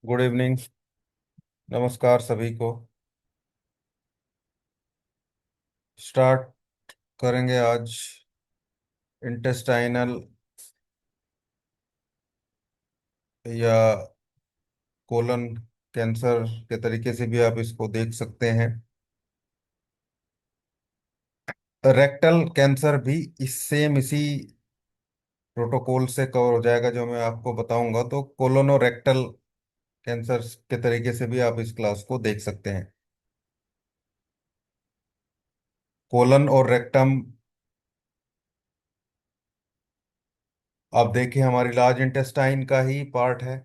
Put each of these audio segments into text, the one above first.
Good evening. नमस्कार सभी को। स्टार्ट करेंगे आज इंटेस्टाइनल या कोलन कैंसर के तरीके से भी आप इसको देख सकते हैं। रेक्टल कैंसर भी इस सेम इसी प्रोटोकॉल से कवर हो जाएगा जो मैं आपको बताऊंगा। तो कोलोनोरेक्टल कैंसर के तरीके से भी आप इस क्लास को देख सकते हैं। कोलन और रेक्टम, आप देखिए, हमारी लार्ज इंटेस्टाइन का ही पार्ट है।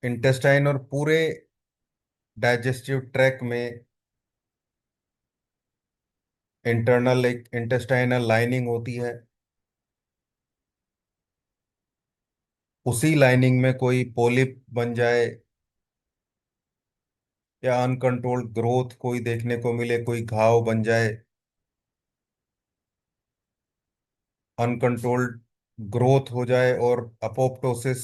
इंटेस्टाइन और पूरे डाइजेस्टिव ट्रैक में इंटरनल एक इंटेस्टाइनल लाइनिंग होती है। उसी लाइनिंग में कोई पॉलिप बन जाए या अनकंट्रोल्ड ग्रोथ कोई देखने को मिले, कोई घाव बन जाए, अनकंट्रोल्ड ग्रोथ हो जाए और अपोप्टोसिस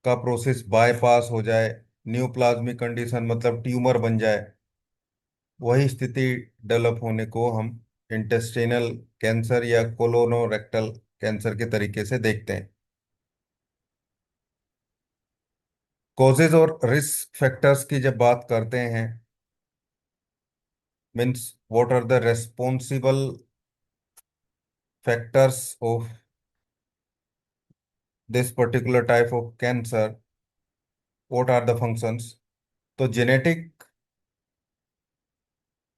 का प्रोसेस बायपास हो जाए, न्यूप्लाज्मिक कंडीशन मतलब ट्यूमर बन जाए, वही स्थिति डेवलप होने को हम इंटेस्टिनल कैंसर या कोलोनोरेक्टल कैंसर के तरीके से देखते हैं। कॉजेज और रिस्क फैक्टर्स की जब बात करते हैं, means what are the responsible factors of this particular type of cancer, what are the functions? तो जेनेटिक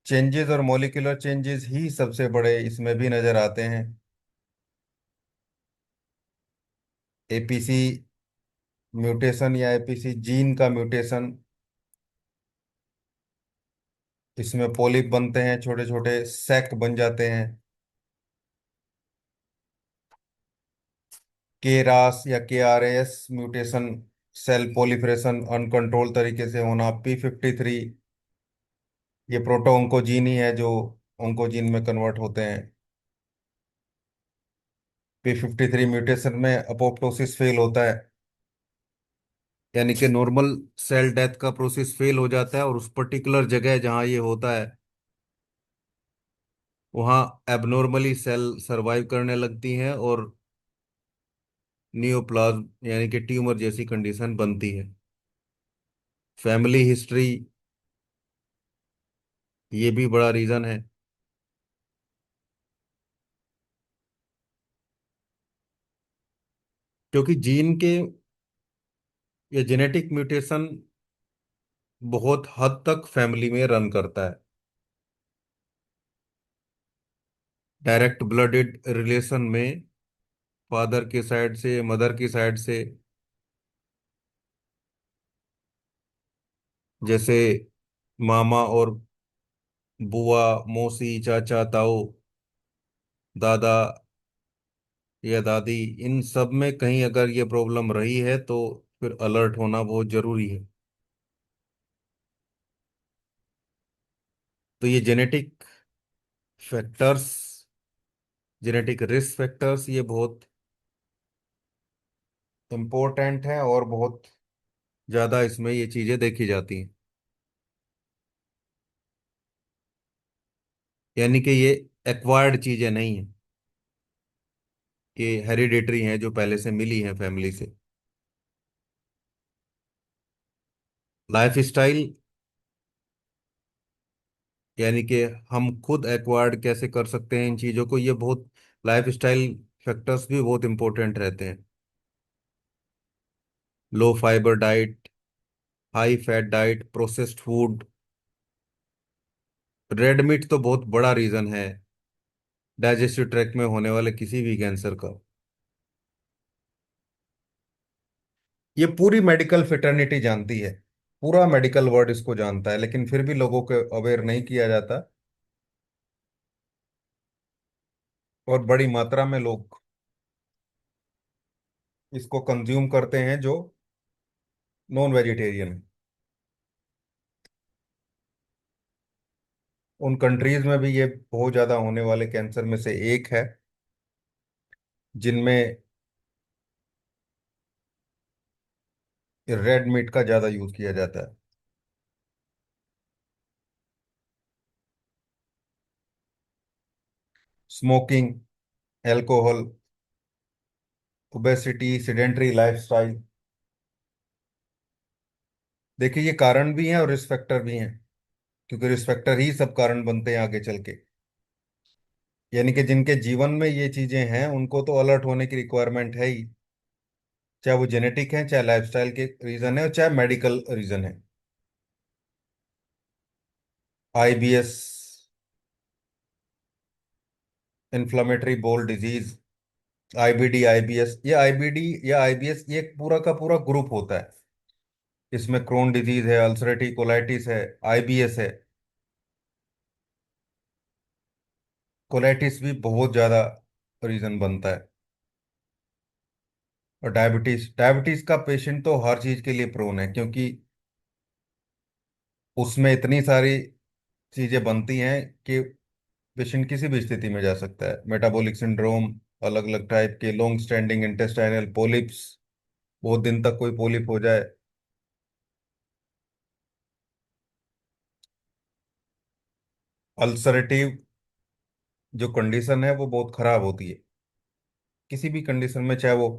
चेंजेस और मॉलिक्यूलर चेंजेस ही सबसे बड़े इसमें भी नजर आते हैं। एपीसी म्यूटेशन या एपीसी जीन का म्यूटेशन, इसमें पॉलिप बनते हैं, छोटे छोटे सैक बन जाते हैं। के रास या K R S mutation, cell proliferation uncontrol तरीके से होना। P53, ये प्रोटो ऑन्कोजीन ही है जो ऑन्कोजीन में कन्वर्ट होते हैं। P53 म्यूटेशन में अपोप्टोसिस फेल होता है, यानी कि नॉर्मल सेल डेथ का प्रोसेस फेल हो जाता है और उस पर्टिकुलर जगह जहां ये होता है वहां एबनॉर्मली सेल सरवाइव करने लगती हैं और नियोप्लाज्म यानी कि ट्यूमर जैसी कंडीशन बनती है। फैमिली हिस्ट्री, ये भी बड़ा रीजन है, क्योंकि जीन के या जेनेटिक म्यूटेशन बहुत हद तक फैमिली में रन करता है। डायरेक्ट ब्लडेड रिलेशन में फादर की साइड से, मदर की साइड से, जैसे मामा और बुआ, मौसी, चाचा, ताऊ, दादा या दादी, इन सब में कहीं अगर ये प्रॉब्लम रही है तो फिर अलर्ट होना बहुत जरूरी है। तो ये genetic factors, genetic risk factors, ये बहुत इम्पोर्टेंट हैं और बहुत ज़्यादा इसमें ये चीज़ें देखी जाती हैं। यानी कि ये एक्वायर्ड चीज़ें नहीं हैं कि हेरिडेटरी हैं जो पहले से मिली हैं फैमिली से। लाइफ स्टाइल, यानी कि हम खुद एक्वायर्ड कैसे कर सकते हैं इन चीज़ों को, ये बहुत लाइफ स्टाइल फैक्टर्स भी बहुत इंपॉर्टेंट रहते हैं। Low fibre diet, high fat diet, processed food, red meat तो बहुत बड़ा रीजन है डाइजेस्टिव ट्रैक्ट में होने वाले किसी भी कैंसर का। ये पूरी मेडिकल फिटर्निटी जानती है, पूरा मेडिकल वर्ल्ड इसको जानता है, लेकिन फिर भी लोगों को अवेयर नहीं किया जाता और बड़ी मात्रा में लोग इसको कंज्यूम करते हैं जो नॉन वेजिटेरियन है। उन कंट्रीज में भी ये बहुत ज्यादा होने वाले कैंसर में से एक है जिनमें रेड मीट का ज्यादा यूज किया जाता है। Smoking, alcohol, obesity, sedentary lifestyle. देखिए, ये कारण भी हैं और रिस्क फैक्टर भी हैं, क्योंकि रिस्क फैक्टर ही सब कारण बनते हैं आगे चल के। यानी कि जिनके जीवन में ये चीजें हैं उनको तो अलर्ट होने की रिक्वायरमेंट है ही, चाहे वो जेनेटिक है, चाहे लाइफस्टाइल के रीजन है, और चाहे मेडिकल रीजन है। आईबीएस, इन्फ्लामेटरी बोल डिजीज, आईबीडी, आईबीएस, ये आईबीडी या आईबीएस ये एक पूरा का पूरा ग्रुप होता है। इसमें क्रोन डिजीज है, अल्सरेटिव कोलाइटिस है, आईबीएस है। कोलाइटिस भी बहुत ज्यादा रीजन बनता है। और डायबिटीज, डायबिटीज का पेशेंट तो हर चीज के लिए प्रोन है, क्योंकि उसमें इतनी सारी चीजें बनती हैं कि पेशेंट किसी भी स्थिति में जा सकता है। मेटाबॉलिक सिंड्रोम, अलग अलग टाइप के लॉन्ग स्टैंडिंग इंटेस्टाइनल पोलिप्स, बहुत दिन तक कोई पोलिप हो जाए। अल्सरेटिव जो कंडीशन है वो बहुत खराब होती है किसी भी कंडीशन में, चाहे वो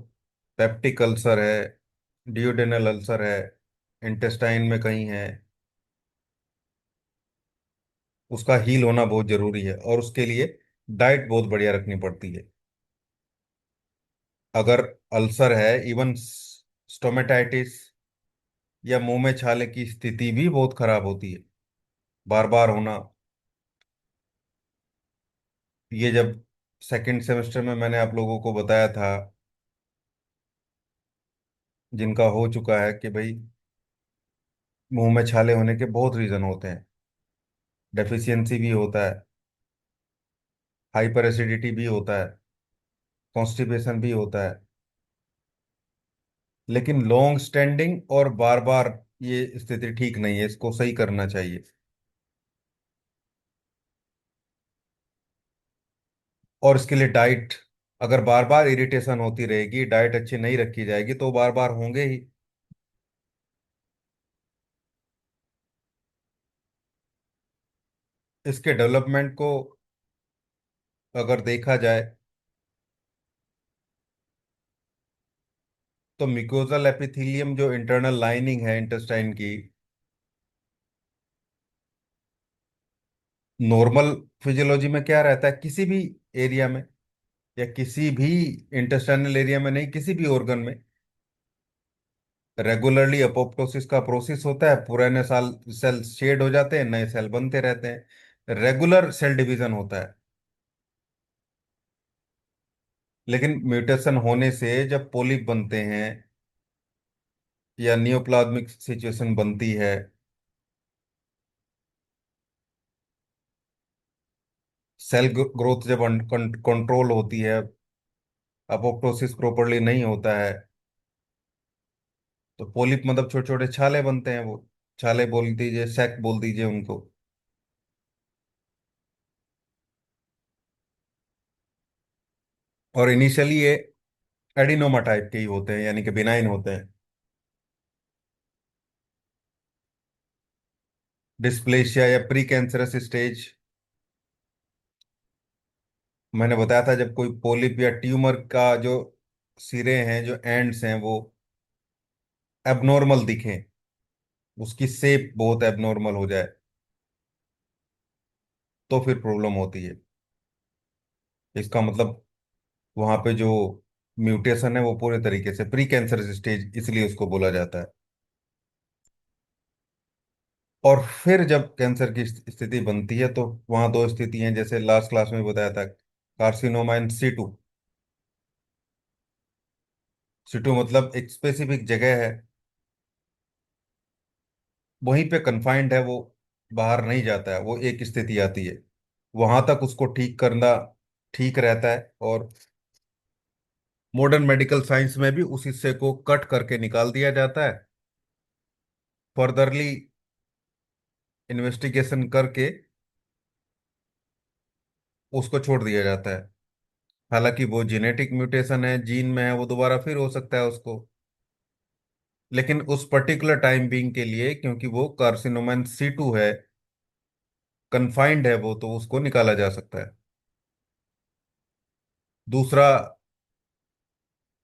पेप्टिक अल्सर है, डियोडेनल अल्सर है, इंटेस्टाइन में कहीं है, उसका हील होना बहुत जरूरी है, और उसके लिए डाइट बहुत बढ़िया रखनी पड़ती है। अगर अल्सर है, इवन स्टोमेटाइटिस या मुंह में छाले की स्थिति भी बहुत खराब होती है, बार बार होना। ये जब सेकंड सेमेस्टर में मैंने आप लोगों को बताया था, जिनका हो चुका है, कि भाई मुंह में छाले होने के बहुत रीजन होते हैं। डेफिशिएंसी भी होता है, हाइपर एसिडिटी भी होता है, कॉन्स्टिपेशन भी होता है। लेकिन लॉन्ग स्टैंडिंग और बार बार ये स्थिति ठीक नहीं है, इसको सही करना चाहिए। और इसके लिए डाइट, अगर बार बार इरिटेशन होती रहेगी, डाइट अच्छी नहीं रखी जाएगी, तो बार बार होंगे ही। इसके डेवलपमेंट को अगर देखा जाए, तो म्यूकोजल एपिथेलियम जो इंटरनल लाइनिंग है इंटेस्टाइन की, नॉर्मल फिजियोलॉजी में क्या रहता है, किसी भी एरिया में या किसी भी इंटेस्टाइनल एरिया में नहीं, किसी भी ऑर्गन में रेगुलरली अपोप्टोसिस का प्रोसेस होता है। पुराने साल सेल शेड हो जाते हैं, नए सेल बनते रहते हैं, रेगुलर सेल डिवीजन होता है। लेकिन म्यूटेशन होने से जब पोलिप बनते हैं या नियोप्लाज्मिक सिचुएशन बनती है, सेल ग्रोथ जब कंट्रोल होती है, अपोप्टोसिस प्रॉपरली नहीं होता है, तो पोलिप मतलब छोटे छोटे छाले बनते हैं। वो छाले बोल दीजिए, सैक बोल दीजिए उनको। और इनिशियली ये एडिनोमा टाइप के ही होते हैं, यानी कि बिनाइन होते हैं। डिस्प्लेशिया या प्री कैंसरस स्टेज, मैंने बताया था, जब कोई पोलिप या ट्यूमर का जो सिरे हैं, जो एंड्स हैं, वो एबनॉर्मल दिखें, उसकी शेप बहुत एबनॉर्मल हो जाए, तो फिर प्रॉब्लम होती है। इसका मतलब वहां पे जो म्यूटेशन है वो पूरे तरीके से प्री कैंसरस स्टेज, इसलिए उसको बोला जाता है। और फिर जब कैंसर की स्थिति बनती है, तो वहां दो स्थिति हैं, जैसे लास्ट क्लास में बताया था, कार्सिनोमा इन सीटू। सीटू मतलब एक स्पेसिफिक जगह है, वहीं पे कन्फाइंड है वो, बाहर नहीं जाता है। वो एक स्थिति आती है, वहां तक उसको ठीक करना ठीक रहता है। और मॉडर्न मेडिकल साइंस में भी उस हिस्से को कट करके निकाल दिया जाता है, फर्दरली इन्वेस्टिगेशन करके उसको छोड़ दिया जाता है। हालांकि वो जेनेटिक म्यूटेशन है, जीन में है, वो दोबारा फिर हो सकता है उसको। लेकिन उस पर्टिकुलर टाइम बीइंग के लिए, क्योंकि वो कार्सिनोमन C2 है, कन्फाइंड है वो, तो उसको निकाला जा सकता है। दूसरा,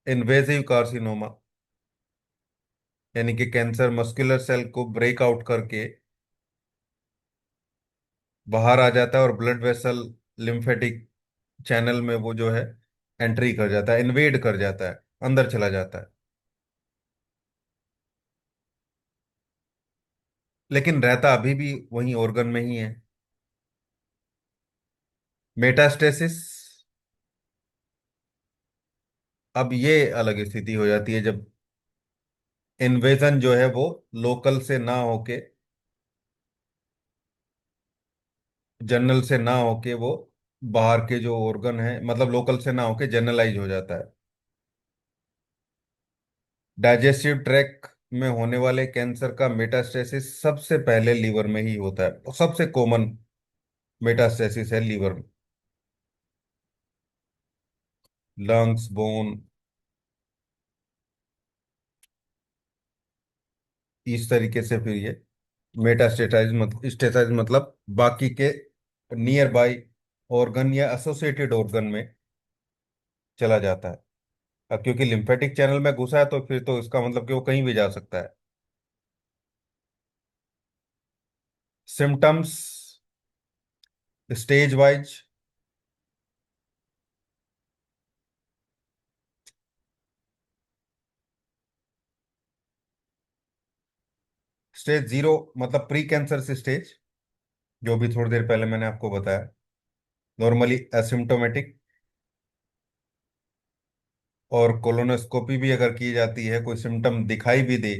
इन्वेजिव कार्सिनोमा, यानी कि कैंसर मस्कुलर सेल को ब्रेक आउट करके बाहर आ जाता है और ब्लड वेसल, लिम्फेटिक चैनल में वो जो है एंट्री कर जाता है, इन्वेड कर जाता है, अंदर चला जाता है। लेकिन रहता अभी भी वही ऑर्गन में ही है। मेटास्टेसिस, अब ये अलग स्थिति हो जाती है जब इन्वेजन जो है वो लोकल से ना होके, जनरल से ना होके वो बाहर के जो ऑर्गन है, मतलब लोकल से ना होके जनरलाइज हो जाता है। डाइजेस्टिव ट्रैक में होने वाले कैंसर का मेटास्टेसिस सबसे पहले लीवर में ही होता है, और सबसे कॉमन मेटास्टेसिस है लीवर में। लंग्स, बोन, इस तरीके से फिर ये स्टेसाइज मतलब बाकी के नियर बाई ऑर्गन या एसोसिएटेड ऑर्गन में चला जाता है। अब क्योंकि लिम्फेटिक चैनल में घुसा है तो फिर तो इसका मतलब कि वो कहीं भी जा सकता है। सिम्टम्स स्टेज वाइज, स्टेज 0 मतलब प्री कैंसर स्टेज, जो भी थोड़ी देर पहले मैंने आपको बताया, नॉर्मली एसिम्टोमेटिक। और कोलोनोस्कोपी भी अगर की जाती है, कोई सिम्टम दिखाई भी दे,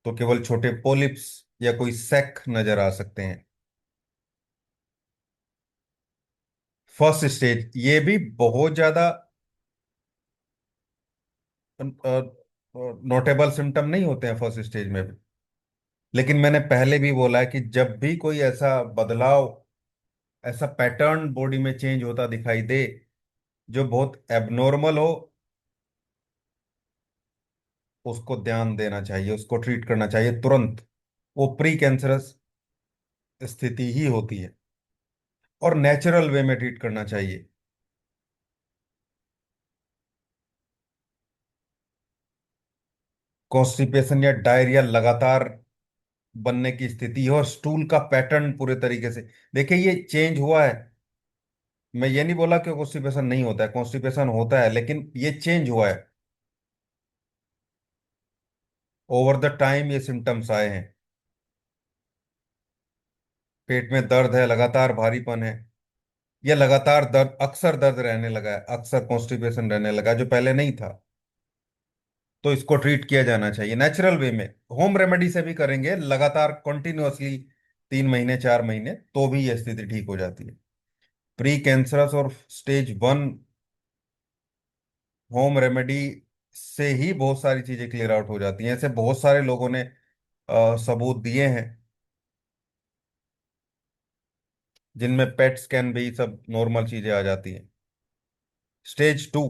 तो केवल छोटे पोलिप्स या कोई सैक नजर आ सकते हैं। फर्स्ट स्टेज ये भी बहुत ज्यादा नोटेबल सिम्टम नहीं होते हैं फर्स्ट स्टेज में भी। लेकिन मैंने पहले भी बोला है कि जब भी कोई ऐसा बदलाव, ऐसा पैटर्न बॉडी में चेंज होता दिखाई दे जो बहुत एबनॉर्मल हो, उसको ध्यान देना चाहिए, उसको ट्रीट करना चाहिए तुरंत। वो प्री कैंसरस स्थिति ही होती है, और नेचुरल वे में ट्रीट करना चाहिए। कॉन्स्टिपेशन या डायरिया लगातार बनने की स्थिति हो, और स्टूल का पैटर्न पूरे तरीके से, देखिए ये चेंज हुआ है। मैं ये नहीं बोला कि कॉन्स्टिपेशन नहीं होता है, कॉन्स्टिपेशन होता है, लेकिन ये चेंज हुआ है। ओवर द टाइम ये सिम्टम्स आए हैं। पेट में दर्द है, लगातार भारीपन है, या लगातार दर्द, अक्सर दर्द रहने लगा है, अक्सर कॉन्स्टिपेशन रहने लगा है जो पहले नहीं था। तो इसको ट्रीट किया जाना चाहिए नेचुरल वे में। होम रेमेडी से भी करेंगे लगातार कंटिन्यूअसली 3 महीने 4 महीने, तो भी यह स्थिति ठीक हो जाती है। प्री कैंसरस और स्टेज 1 होम रेमेडी से ही बहुत सारी चीजें क्लियर आउट हो जाती हैं। ऐसे बहुत सारे लोगों ने सबूत दिए हैं, जिनमें पेट स्कैन भी सब नॉर्मल चीजें आ जाती हैं। स्टेज 2,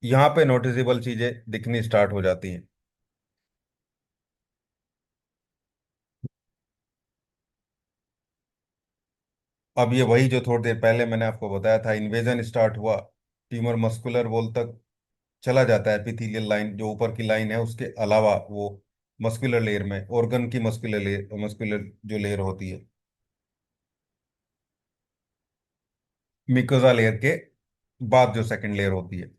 यहाँ पे नोटिसेबल चीजें दिखनी स्टार्ट हो जाती हैं। अब ये वही जो थोड़ी देर पहले मैंने आपको बताया था, इन्वेजन स्टार्ट हुआ, ट्यूमर मस्कुलर वॉल तक चला जाता है, एपिथेलियल लाइन जो ऊपर की लाइन है उसके अलावा वो मस्कुलर लेयर में, ऑर्गन की मस्कुलर लेयर, मस्कुलर जो लेयर होती है, मिकोजा लेयर के बाद जो सेकंड लेयर होती है।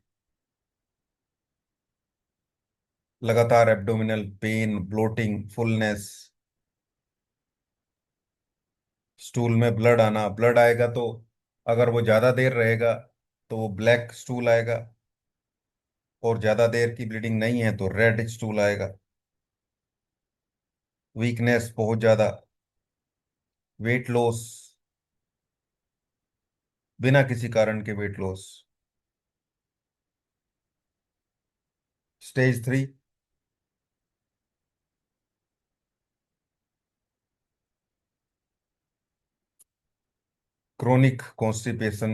लगातार abdominal pain, bloating, fullness, stool में ब्लड आना, ब्लड आएगा तो अगर वो ज्यादा देर रहेगा तो वो ब्लैक स्टूल आएगा, और ज्यादा देर की ब्लीडिंग नहीं है तो रेड स्टूल आएगा। वीकनेस बहुत ज्यादा, वेट लॉस, बिना किसी कारण के weight loss. Stage 3, chronic constipation,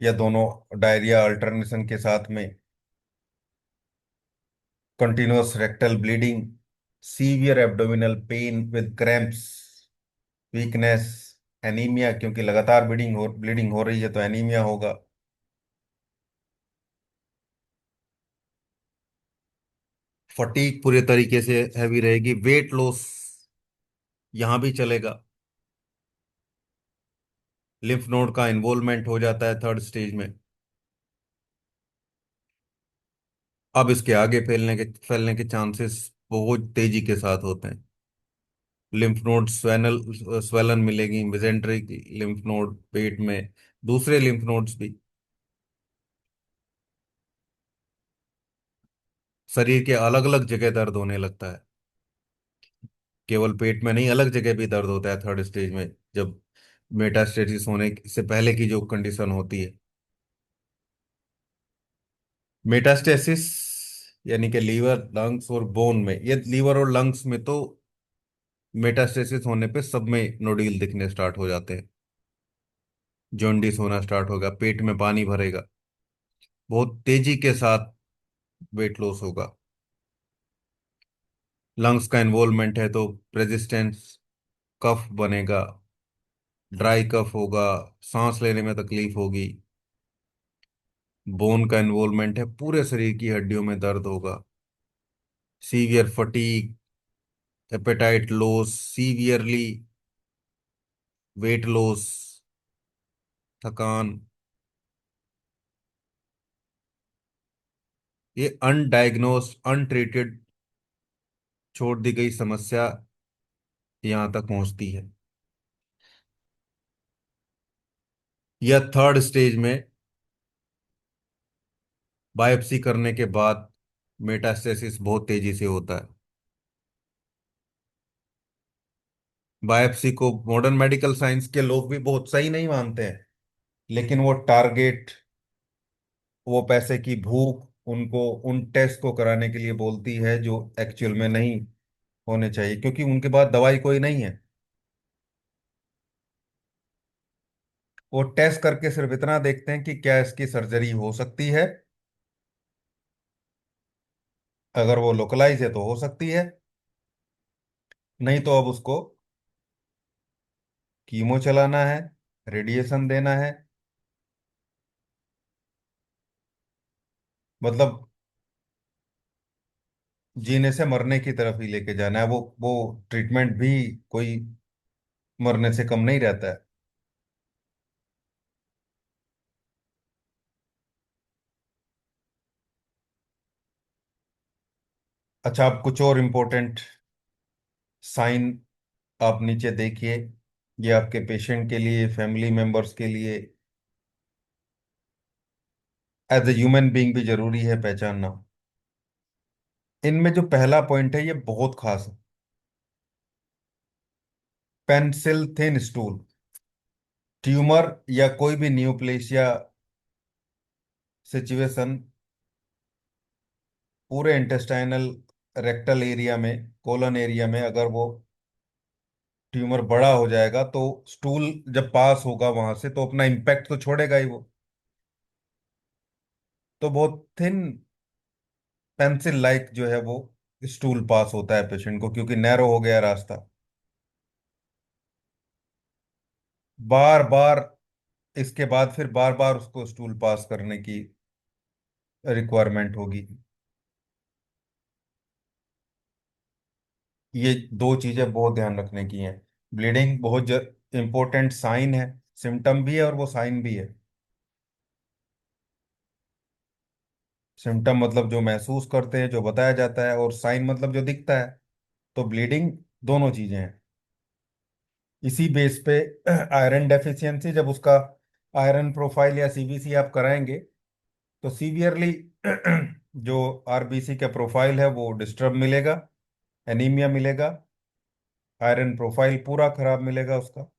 या दोनों, डायरिया अल्टरनेशन के साथ में continuous rectal bleeding, severe abdominal pain with cramps, weakness, anaemia, क्योंकि लगातार ब्लीडिंग हो रही है तो एनीमिया होगा। फटीक पूरे तरीके से हैवी रहेगी, वेट लॉस यहां भी चलेगा। लिम्फ नोड का इन्वॉल्वमेंट हो जाता है थर्ड स्टेज में। अब इसके आगे फैलने के चांसेस बहुत तेजी के साथ होते हैं। लिम्फ नोड स्वेलन मिलेगी, मेजेंट्री लिम्फ नोड पेट में, दूसरे लिम्फ नोड्स भी। शरीर के अलग अलग जगह दर्द होने लगता है, केवल पेट में नहीं, अलग जगह भी दर्द होता है थर्ड स्टेज में, जब मेटास्टेसिस होने से पहले की जो कंडीशन होती है। मेटास्टेसिस यानी कि लीवर, लंग्स और बोन में, ये लीवर और लंग्स में तो मेटास्टेसिस होने पे सब में नोड्यूल दिखने स्टार्ट हो जाते हैं, जॉन्डिस होना स्टार्ट होगा, पेट में पानी भरेगा, बहुत तेजी के साथ वेट लॉस होगा। लंग्स का इन्वॉल्वमेंट है तो रेजिस्टेंस कफ बनेगा, ड्राई कफ होगा, सांस लेने में तकलीफ होगी। बोन का इन्वॉल्वमेंट है, पूरे शरीर की हड्डियों में दर्द होगा। Severe fatigue, apatite loss severely, weight loss, थकान। ये अनडायग्नोस्ड अनट्रीटेड छोड़ दी गई समस्या यहां तक पहुंचती है। यह थर्ड स्टेज में बायोप्सी करने के बाद मेटास्टेसिस बहुत तेजी से होता है। बायोप्सी को मॉडर्न मेडिकल साइंस के लोग भी बहुत सही नहीं मानते हैं, लेकिन वो टारगेट, वो पैसे की भूख उनको उन टेस्ट को कराने के लिए बोलती है जो एक्चुअल में नहीं होने चाहिए, क्योंकि उनके पास दवाई कोई नहीं है। वो टेस्ट करके सिर्फ इतना देखते हैं कि क्या इसकी सर्जरी हो सकती है, अगर वो लोकलाइज है तो हो सकती है, नहीं तो अब उसको कीमो चलाना है, रेडिएशन देना है। मतलब जीने से मरने की तरफ ही लेके जाना है, वो ट्रीटमेंट भी कोई मरने से कम नहीं रहता है। अच्छा, आप कुछ और इम्पोर्टेंट साइन आप नीचे देखिए, ये आपके पेशेंट के लिए, फैमिली मेंबर्स के लिए, एज ए ह्यूमन बीइंग भी जरूरी है पहचानना। इनमें जो पहला पॉइंट है ये बहुत खास है, पेंसिल थिन स्टूल। ट्यूमर या कोई भी न्यूप्लेसिया सिचुएशन पूरे इंटेस्टाइनल रेक्टल एरिया में, कोलन एरिया में अगर वो ट्यूमर बड़ा हो जाएगा तो स्टूल जब पास होगा वहां से तो अपना इम्पैक्ट तो छोड़ेगा ही वो। तो बहुत थिन पेंसिल लाइक जो है वो स्टूल पास होता है पेशेंट को, क्योंकि नैरो हो गया रास्ता। बार बार इसके बाद फिर बार बार उसको स्टूल पास करने की रिक्वायरमेंट होगी। ये दो चीजें बहुत ध्यान रखने की हैं। ब्लीडिंग बहुत इंपॉर्टेंट साइन है, सिम्टम भी है और वो साइन भी है। सिम्टम मतलब जो महसूस करते हैं, जो बताया जाता है, और साइन मतलब जो दिखता है। तो ब्लीडिंग दोनों चीजें हैं। इसी बेस पे आयरन डेफिशिएंसी, जब उसका आयरन प्रोफाइल या सीबीसी आप कराएंगे तो सीवियरली जो आरबीसी का प्रोफाइल है वो डिस्टर्ब मिलेगा, एनीमिया मिलेगा, आयरन प्रोफाइल पूरा खराब मिलेगा उसका।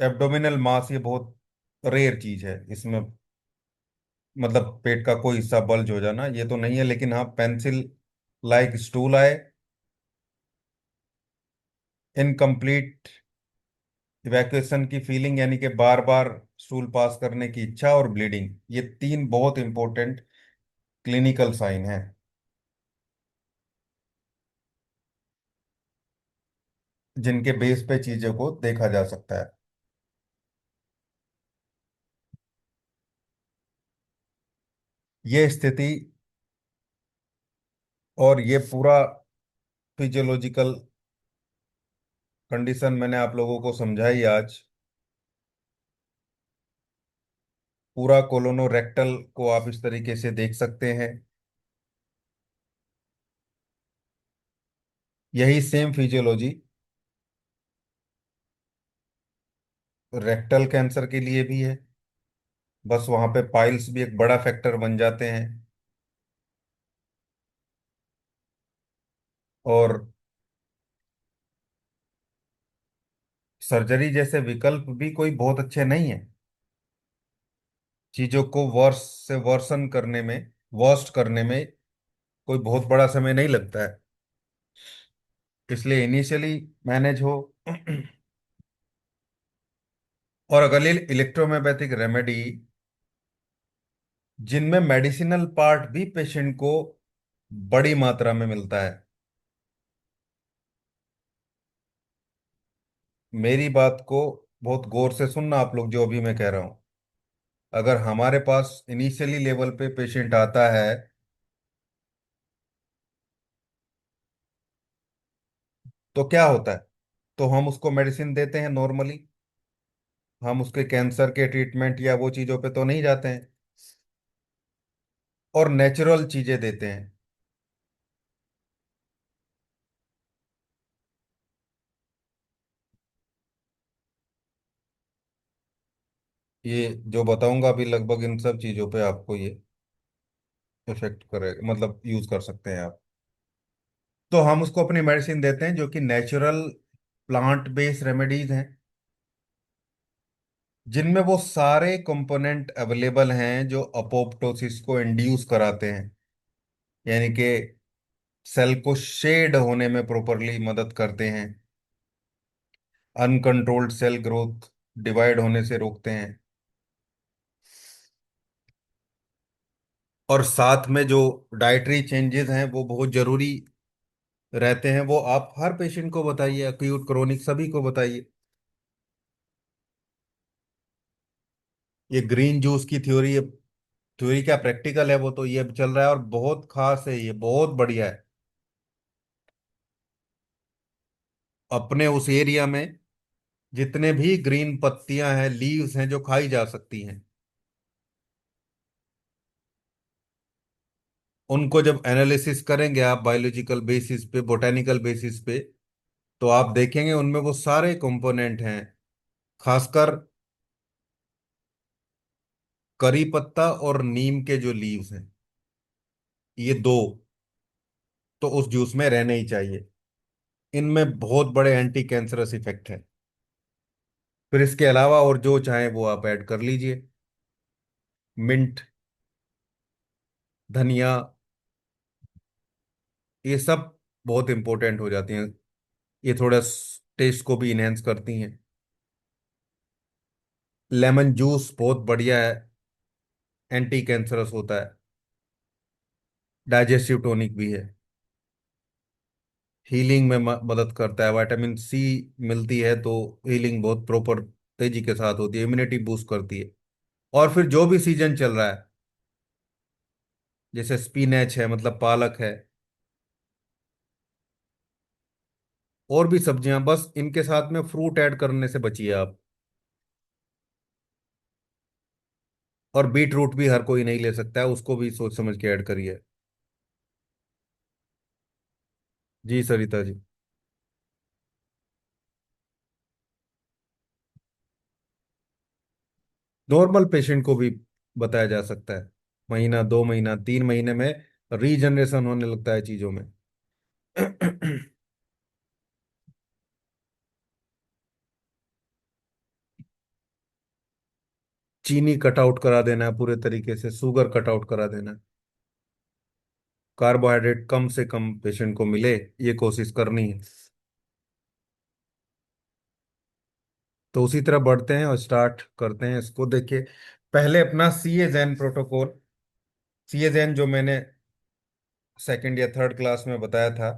एब्डोमिनल मास ये बहुत रेयर चीज है इसमें, मतलब पेट का कोई हिस्सा बल्ज हो जाना ये तो नहीं है, लेकिन हाँ पेंसिल लाइक स्टूल आए, इनकम्प्लीट इवैक्यूएशन की फीलिंग, यानी कि बार बार स्टूल पास करने की इच्छा और ब्लीडिंग, ये तीन बहुत इंपॉर्टेंट क्लिनिकल साइन है जिनके बेस पे चीजों को देखा जा सकता है। ये स्थिति और ये पूरा फिजियोलॉजिकल कंडीशन मैंने आप लोगों को समझाई आज। पूरा कोलोनोरेक्टल को आप इस तरीके से देख सकते हैं। यही सेम फिजियोलॉजी रेक्टल कैंसर के लिए भी है, बस वहां पे पाइल्स भी एक बड़ा फैक्टर बन जाते हैं। और सर्जरी जैसे विकल्प भी कोई बहुत अच्छे नहीं है। चीजों को वर्स से वर्सन करने में, वर्स्ट करने में कोई बहुत बड़ा समय नहीं लगता है। इसलिए इनिशियली मैनेज हो और अगर इलेक्ट्रोमायोपैथिक रेमेडी जिनमें मेडिसिनल पार्ट भी पेशेंट को बड़ी मात्रा में मिलता है। मेरी बात को बहुत गौर से सुनना आप लोग, जो अभी मैं कह रहा हूं। अगर हमारे पास इनिशियली लेवल पे पेशेंट आता है तो क्या होता है, तो हम उसको मेडिसिन देते हैं नॉर्मली। हम उसके कैंसर के ट्रीटमेंट या वो चीज़ों पे तो नहीं जाते हैं और नेचुरल चीज़ें देते हैं। ये जो बताऊंगा अभी लगभग इन सब चीज़ों पे आपको ये इफेक्ट करेगा, मतलब यूज कर सकते हैं आप। तो हम उसको अपनी मेडिसिन देते हैं जो कि नेचुरल प्लांट बेस्ड रेमेडीज हैं, जिनमें वो सारे कंपोनेंट अवेलेबल हैं जो अपोप्टोसिस को इंड्यूस कराते हैं। यानी कि सेल को शेड होने में प्रॉपरली मदद करते हैं, अनकंट्रोल्ड सेल ग्रोथ डिवाइड होने से रोकते हैं। और साथ में जो डाइटरी चेंजेस हैं वो बहुत जरूरी रहते हैं। वो आप हर पेशेंट को बताइए, अक्यूट क्रोनिक सभी को बताइए। ये ग्रीन जूस की थ्योरी, थ्योरी क्या प्रैक्टिकल है, वो तो ये चल रहा है और बहुत खास है, ये बहुत बढ़िया है। अपने उस एरिया में जितने भी ग्रीन पत्तियां हैं, लीव्स हैं जो खाई जा सकती हैं, उनको जब एनालिसिस करेंगे आप बायोलॉजिकल बेसिस पे, बोटेनिकल बेसिस पे, तो आप देखेंगे उनमें वो सारे कंपोनेंट हैं। खासकर करी पत्ता और नीम के जो लीव्स हैं, ये दो तो उस जूस में रहने ही चाहिए। इनमें बहुत बड़े एंटी कैंसरस इफेक्ट है। फिर इसके अलावा और जो चाहे वो आप ऐड कर लीजिए। मिंट, धनिया, ये सब बहुत इंपॉर्टेंट हो जाती हैं। ये थोड़ा टेस्ट को भी इनहेंस करती हैं। लेमन जूस बहुत बढ़िया है, एंटी कैंसरस होता है, डाइजेस्टिव टॉनिक भी है, हीलिंग में मदद करता है। विटामिन सी मिलती है तो हीलिंग बहुत प्रॉपर तेजी के साथ होती है, इम्यूनिटी बूस्ट करती है। और फिर जो भी सीजन चल रहा है, जैसे स्पिनच है मतलब पालक है, और भी सब्जियां, बस इनके साथ में फ्रूट ऐड करने से बचिए आप। और बीट रूट भी हर कोई नहीं ले सकता है, उसको भी सोच समझ के ऐड करिए। जी सरिता जी। नॉर्मल पेशेंट को भी बताया जा सकता है। महीना, 2 महीना, 3 महीने में रीजनरेशन होने लगता है चीजों में। चीनी कट आउट करा देना है पूरे तरीके से, शुगर कट आउट करा देना है। कार्बोहाइड्रेट कम से कम पेशेंट को मिले, ये कोशिश करनी है। तो उसी तरह बढ़ते हैं और स्टार्ट करते हैं इसको। देखिए, पहले अपना सी ए जैन प्रोटोकॉल, सी ए जैन जो मैंने सेकंड या थर्ड क्लास में बताया था,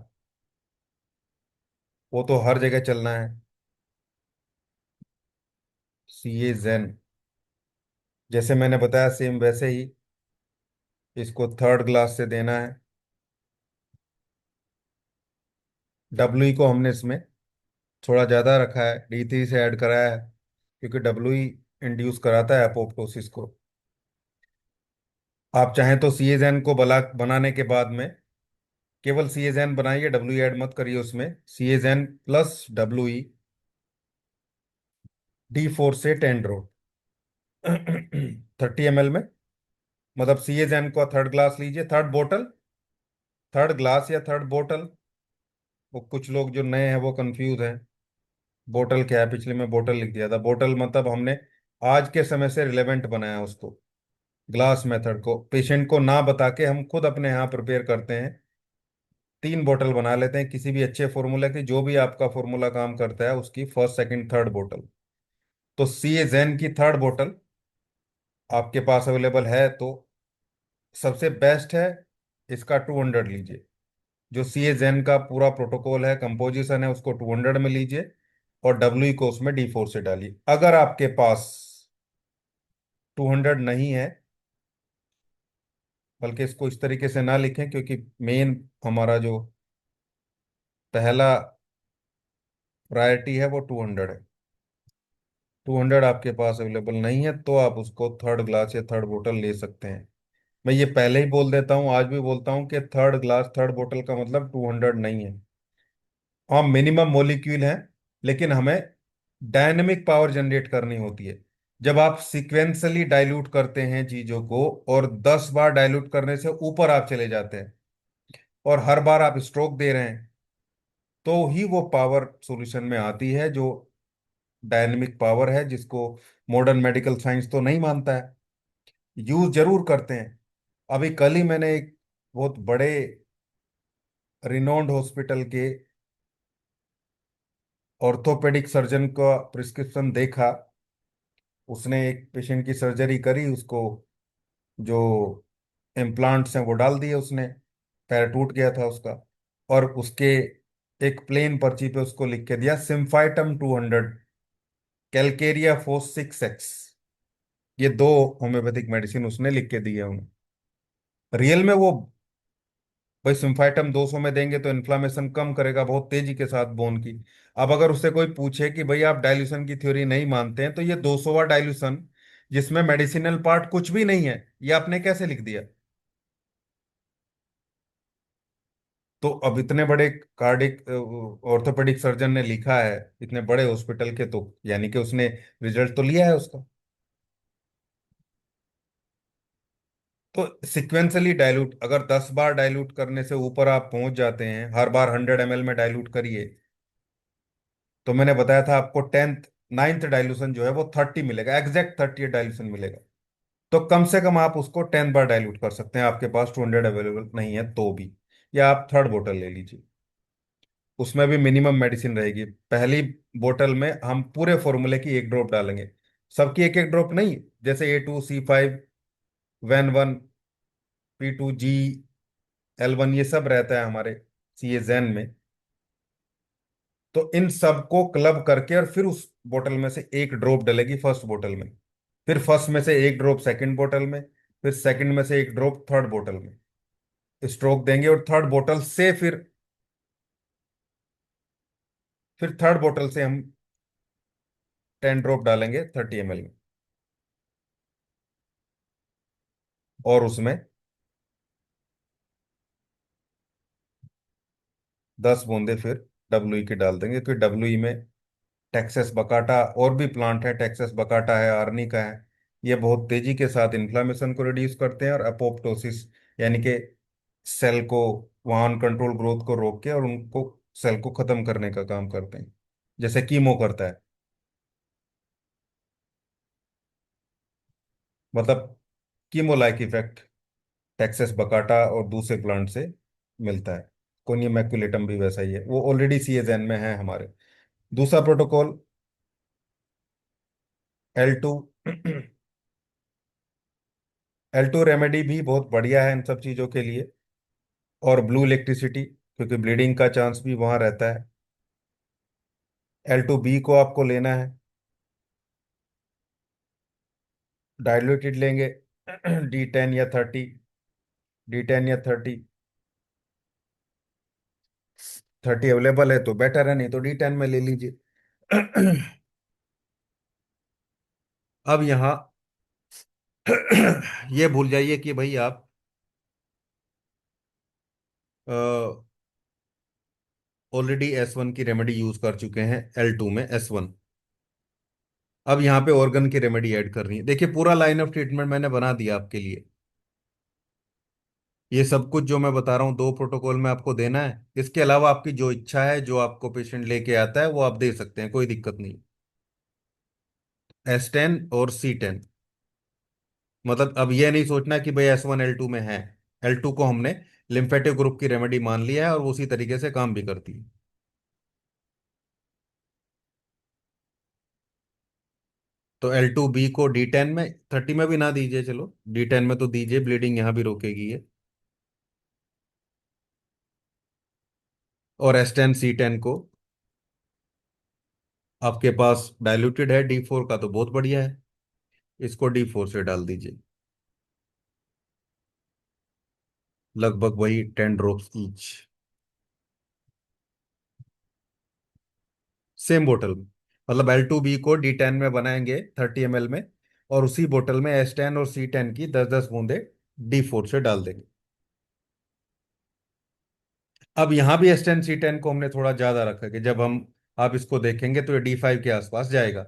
वो तो हर जगह चलना है। सी ए जैन जैसे मैंने बताया सेम वैसे ही इसको थर्ड क्लास से देना है। डब्ल्यू को हमने इसमें थोड़ा ज़्यादा रखा है, D3 से ऐड कराया है, क्योंकि डब्ल्यू इंड्यूस कराता है अपोप्टोसिस को। आप चाहें तो सी एज एन को बनाने के बाद में केवल सी एज एन बनाइए, डब्ल्यू ऐड मत करिए उसमें। सी एज एन प्लस डब्ल्यू D4 से 10 ड्रॉप 30 ml में। मतलब सी एज एन को थर्ड ग्लास लीजिए, थर्ड बोतल, थर्ड ग्लास या थर्ड बोतल। वो कुछ लोग जो नए हैं वो कंफ्यूज हैं, बोतल क्या है, पिछले में बोतल लिख दिया था। बोतल मतलब हमने आज के समय से रिलेवेंट बनाया उसको। ग्लास मेथड को पेशेंट को ना बता के हम खुद अपने यहाँ प्रिपेयर करते हैं। 3 बोतल बना लेते हैं किसी भी अच्छे फॉर्मूला की, जो भी आपका फॉर्मूला काम करता है उसकी फर्स्ट सेकंड थर्ड बोतल। तो सी ए जैन की थर्ड बोतल आपके पास अवेलेबल है तो सबसे बेस्ट है, इसका 200 लीजिए। जो सी ए जैन का पूरा प्रोटोकॉल है, कंपोजिशन है, उसको 200 में लीजिए और डब्ल्यू को उसमें D4 से डालिए। अगर आपके पास 200 नहीं है, बल्कि इसको इस तरीके से ना लिखें, क्योंकि मेन हमारा जो पहला प्रायोरिटी है वो 200 है। 200 आपके पास अवेलेबल नहीं है तो आप उसको थर्ड ग्लास या थर्ड बोतल ले सकते हैं। मैं ये पहले ही बोल देता हूँ, आज भी बोलता हूँ कि थर्ड ग्लास थर्ड बोतल का मतलब 200 नहीं है। हाँ, मिनिमम मोलिक्यूल है, लेकिन हमें डायनेमिक पावर जनरेट करनी होती है। जब आप सिक्वेंसली डाइल्यूट करते हैं चीजों को और 10 बार डाइल्यूट करने से ऊपर आप चले जाते हैं और हर बार आप स्ट्रोक दे रहे हैं, तो ही वो पावर सॉल्यूशन में आती है, जो डायनेमिक पावर है, जिसको मॉडर्न मेडिकल साइंस तो नहीं मानता है। यूज जरूर करते हैं। अभी कल ही मैंने एक बहुत बड़े रिनोन्ड हॉस्पिटल के ऑर्थोपेडिक सर्जन का प्रिस्क्रिप्शन देखा। उसने एक पेशेंट की सर्जरी करी, उसको जो इम्प्लांट्स हैं वो डाल दिए उसने, पैर टूट गया था उसका, और उसके एक प्लेन पर्ची पे उसको लिख के दिया सिम्फाइटम 200, कैलकेरिया फोर 6X। ये 2 होम्योपैथिक मेडिसिन उसने लिख के दी है उन्हें। रियल में वो, भाई सिम्फाइटम 200 में देंगे तो इन्फ्लामेशन कम करेगा बहुत तेजी के साथ बोन की। अब अगर उससे कोई पूछे कि भाई आप डाइल्यूशन की थ्योरी नहीं मानते हैं, तो ये 200वां डाइल्यूशन जिसमें मेडिसिनल पार्ट कुछ भी नहीं है, ये आपने कैसे लिख दिया? तो अब इतने बड़े कार्डिक ऑर्थोपेडिक सर्जन ने लिखा है, इतने बड़े हॉस्पिटल के, तो यानी कि उसने रिजल्ट तो लिया है उसका। तो सिक्वेंसली डाइल्यूट, अगर 10 बार डाइल्यूट करने से ऊपर आप पहुंच जाते हैं, हर बार 100 ml में डाइल्यूट करिए, तो मैंने बताया था आपको 10th 9th डाइल्यूशन जो है वो 30 मिलेगा, एग्जैक्ट 30 डाइल्यूशन मिलेगा। तो कम से कम आप उसको 10 बार डाइल्यूट कर सकते हैं, आपके पास 200 अवेलेबल नहीं है तो भी। या आप थर्ड बोतल ले लीजिए, उसमें भी मिनिमम मेडिसिन रहेगी। पहली बोतल में हम पूरे फॉर्मूले की 1 ड्रॉप डालेंगे, सबकी एक एक ड्रॉप नहीं। जैसे A2C5 WEN1 P2G L1 ये सब रहता है हमारे सी ए जैन में। तो इन सबको क्लब करके और फिर उस बोतल में से 1 ड्रॉप डलेगी फर्स्ट बोतल में, फिर फर्स्ट में से 1 ड्रॉप सेकंड बोतल में, फिर सेकंड में से 1 ड्रॉप थर्ड बोतल में। स्ट्रोक देंगे और थर्ड बोतल से फिर थर्ड बोतल से हम 10 ड्रॉप डालेंगे 30 ml में, और उसमें 10 बूंदे फिर डब्ल्यू की डाल देंगे, क्योंकि डब्ल्यू में टेक्सास बकाटा और भी प्लांट है, टेक्सास बकाटा है, आर्निका है। ये बहुत तेजी के साथ इन्फ्लामेशन को रिड्यूस करते हैं और अपोप्टोसिस, यानी कि सेल को, वहाँ अनकंट्रोल ग्रोथ को रोक के और उनको सेल को खत्म करने का काम करते हैं, जैसे कीमो करता है। मतलब कीमो लाइक इफेक्ट टेक्सास बकाटा और दूसरे प्लांट से मिलता है। कोनियम मैक्युलेटम भी वैसा ही है, वो ऑलरेडी सीएजएन में है हमारे। दूसरा प्रोटोकॉल L2 L2 रेमेडी भी बहुत बढ़िया है इन सब चीज़ों के लिए। और ब्लू इलेक्ट्रिसिटी, क्योंकि ब्लीडिंग का चांस भी वहाँ रहता है। L2B को आपको लेना है, डाइल्यूटेड लेंगे D10 या 30। D10 या 30 अवेलेबल है तो बेटर है, नहीं तो D10 में ले लीजिए। अब यहाँ ये भूल जाइए कि भाई आप ऑलरेडी S1 की रेमेडी यूज कर चुके हैं L2 में S1। अब यहाँ पे ऑर्गन की रेमेडी ऐड करनी है। देखिए पूरा लाइन ऑफ ट्रीटमेंट मैंने बना दिया आपके लिए। ये सब कुछ जो मैं बता रहा हूँ 2 प्रोटोकॉल में आपको देना है। इसके अलावा आपकी जो इच्छा है, जो आपको पेशेंट लेके आता है वो आप दे सकते हैं, कोई दिक्कत नहीं। S10 और C10। मतलब अब ये नहीं सोचना कि भाई S1 L2 में है। L2 को हमने लिम्फेटिक ग्रुप की रेमेडी मान लिया है और वो उसी तरीके से काम भी करती है। तो L2B को D10 में, 30 में भी ना दीजिए, चलो D10 में तो दीजिए, ब्लीडिंग यहाँ भी रोकेगी ये। और S10 C10 को, आपके पास डाइल्यूटेड है D4 का तो बहुत बढ़िया है, इसको D4 से डाल दीजिए। लगभग वही 10 ड्रॉप्स ईच, सेम बोतल में। मतलब L2B को D10 में बनाएंगे 30 ml में, और उसी बोतल में S10 और C10 की 10-10 बूंदे D4 से डाल देंगे। अब यहाँ भी S10 C10 को हमने थोड़ा ज्यादा रखा कि जब हम आप इसको देखेंगे तो ये D5 के आसपास जाएगा।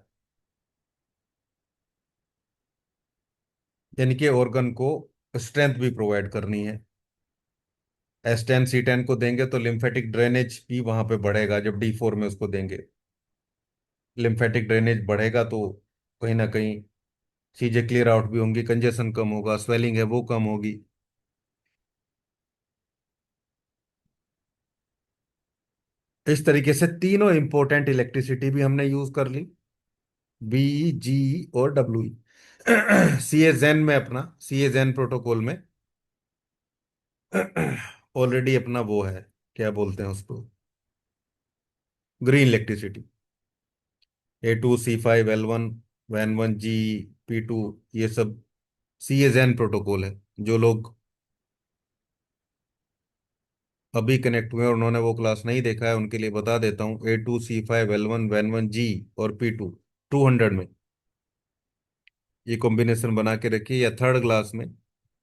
यानी कि ऑर्गन को स्ट्रेंथ भी प्रोवाइड करनी है। S10 C10 को देंगे तो लिम्फेटिक ड्रेनेज भी वहां पे बढ़ेगा। जब D4 में उसको देंगे, लिम्फेटिक ड्रेनेज बढ़ेगा तो कहीं ना कहीं चीजें क्लियर आउट भी होंगी, कंजेशन कम होगा, स्वेलिंग है वो कम होगी। इस तरीके से तीनों इंपॉर्टेंट इलेक्ट्रिसिटी भी हमने यूज कर ली, B, G और WE। सी ए जेन में, अपना सी ए जेन प्रोटोकॉल में ऑलरेडी अपना वो है, क्या बोलते हैं उसको, green electricity. A2C5L1 N1G P2, ये सब सी ए जेन प्रोटोकॉल है। जो लोग अभी कनेक्ट हुए और उन्होंने वो क्लास नहीं देखा है उनके लिए बता देता हूँ। A2C5L1 N1G और P2 200 में ये कॉम्बिनेशन बना के रखिए, या थर्ड क्लास में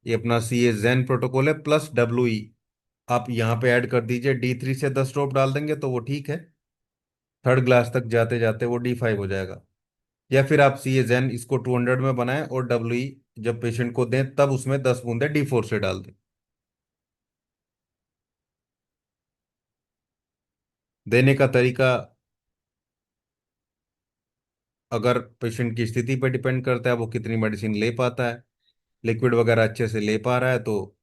ये अपना सी ए जेन प्रोटोकॉल है प्लस WE। आप यहाँ पे ऐड कर दीजिए, D3 से 10 ड्रॉप डाल देंगे तो वो ठीक है। थर्ड क्लास तक जाते जाते वो D5 हो जाएगा। या फिर आप सी ए जेन इसको 200 में बनाएं और WE जब पेशेंट को दें तब उसमें 10 बूंदे D4 से डाल दें। देने का तरीका अगर पेशेंट की स्थिति पर डिपेंड करता है, वो कितनी मेडिसिन ले पाता है, लिक्विड वगैरह अच्छे से ले पा रहा है तो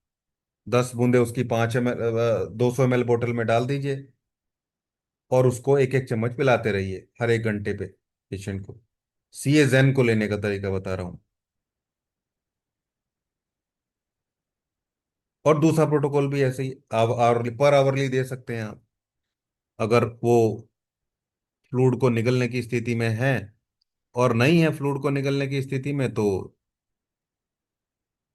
10 बूंदे उसकी 5 ml 200 ml बोतल में डाल दीजिए, और उसको एक एक चम्मच पिलाते रहिए हर 1 घंटे पे पेशेंट को। सी ए जेन को लेने का तरीका बता रहा हूँ। और दूसरा प्रोटोकॉल भी ऐसे ही आवरली पर आवरली दे सकते हैं आप। अगर वो फ्लूइड को निगलने की स्थिति में है, और नहीं है फ्लूइड को निगलने की स्थिति में, तो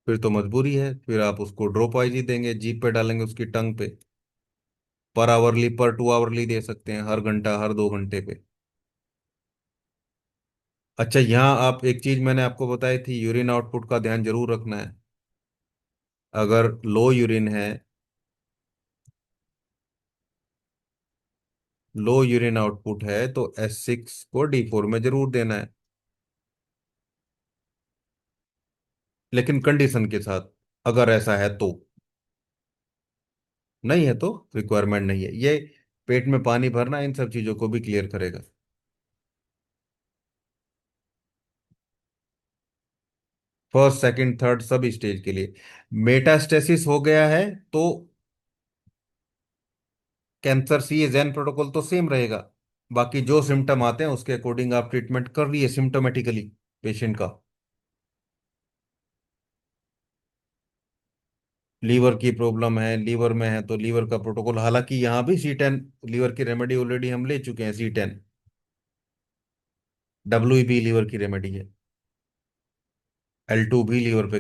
फिर तो मजबूरी है, फिर आप उसको ड्रॉप वाइज ही देंगे, जीप पे डालेंगे उसकी टंग पे। पर आवरली, पर 2 आवरली दे सकते हैं, हर घंटा हर 2 घंटे पे। अच्छा, यहाँ आप एक चीज मैंने आपको बताई थी, यूरिन आउटपुट का ध्यान जरूर रखना है। अगर लो यूरिन है, लो यूरिन आउटपुट है तो S6 को D4 में जरूर देना है, लेकिन कंडीशन के साथ। अगर ऐसा है तो, नहीं है तो रिक्वायरमेंट नहीं है ये। पेट में पानी भरना इन सब चीजों को भी क्लियर करेगा। फर्स्ट सेकंड थर्ड सब स्टेज के लिए। मेटास्टेसिस हो गया है तो कैंसर सी जेन प्रोटोकॉल तो सेम रहेगा। बाकी जो सिम्टम आते हैं उसके अकॉर्डिंग आप ट्रीटमेंट कर रही है सिम्टोमेटिकली। पेशेंट का। लीवर की प्रॉब्लम है, लीवर में है तो लीवर का प्रोटोकॉल, हालांकि यहाँ भी C10, लीवर की रेमेडी ऑलरेडी हम ले चुके हैं, C10। WB लीवर की रेमेडी है। L2 भी लीवर पे